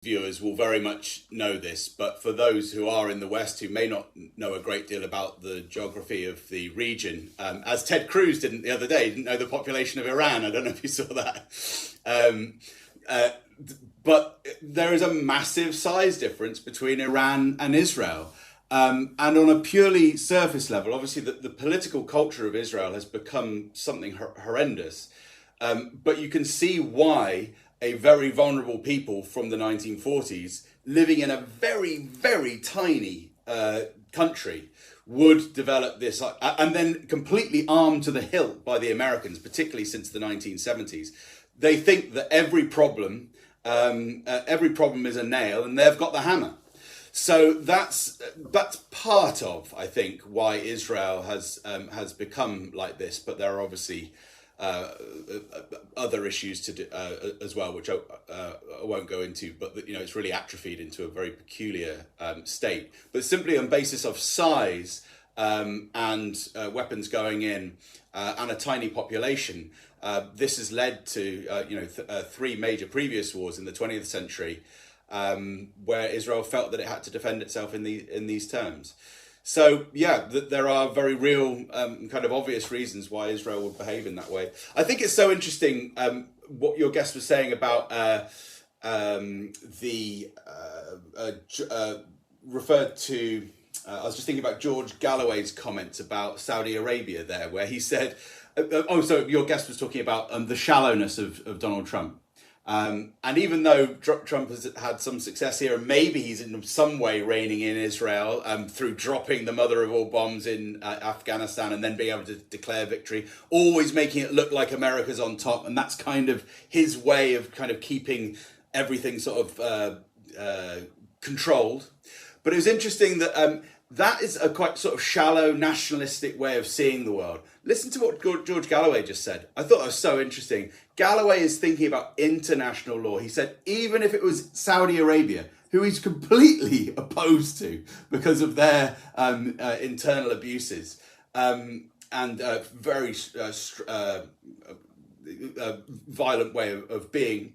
viewers will very much know this, but for those who are in the West who may not know a great deal about the geography of the region, as Ted Cruz didn't the other day, didn't know the population of Iran. I don't know if you saw that. But there is a massive size difference between Iran and Israel. And on a purely surface level, obviously the political culture of Israel has become something horrendous. But you can see why a very vulnerable people from the 1940s living in a very, very tiny country would develop this, and then completely armed to the hilt by the Americans, particularly since the 1970s. They think that every problem is a nail, and they've got the hammer. So that's part of, I think, why Israel has become like this. But there are obviously other issues to do, as well, which I won't go into. But it's really atrophied into a very peculiar state. But simply on basis of size and weapons going in and a tiny population, this has led to three major previous wars in the 20th century. Where Israel felt that it had to defend itself in these terms. So there are very real kind of obvious reasons why Israel would behave in that way. I think it's so interesting what your guest was saying about referred to. I was just thinking about George Galloway's comments about Saudi Arabia there, where he said, so your guest was talking about the shallowness of Donald Trump. And even though Trump has had some success here, and maybe he's in some way reigning in Israel through dropping the mother of all bombs in Afghanistan and then being able to declare victory, always making it look like America's on top. And that's kind of his way of kind of keeping everything sort of controlled. But it was interesting that that is a quite sort of shallow nationalistic way of seeing the world. Listen to what George Galloway just said. I thought that was so interesting. Galloway is thinking about international law. He said, even if it was Saudi Arabia, who he's completely opposed to because of their internal abuses and very violent way of being,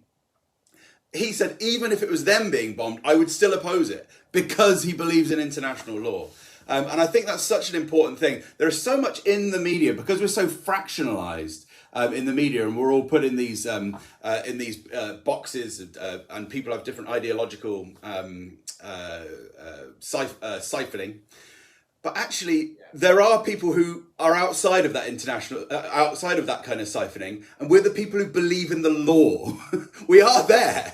he said, even if it was them being bombed, I would still oppose it because he believes in international law. And I think that's such an important thing. There is so much in the media because we're so fractionalized in the media, and we're all put in these boxes, and people have different ideological siphoning. But actually, there are people who are outside of that outside of that kind of siphoning, and we're the people who believe in the law. We are there.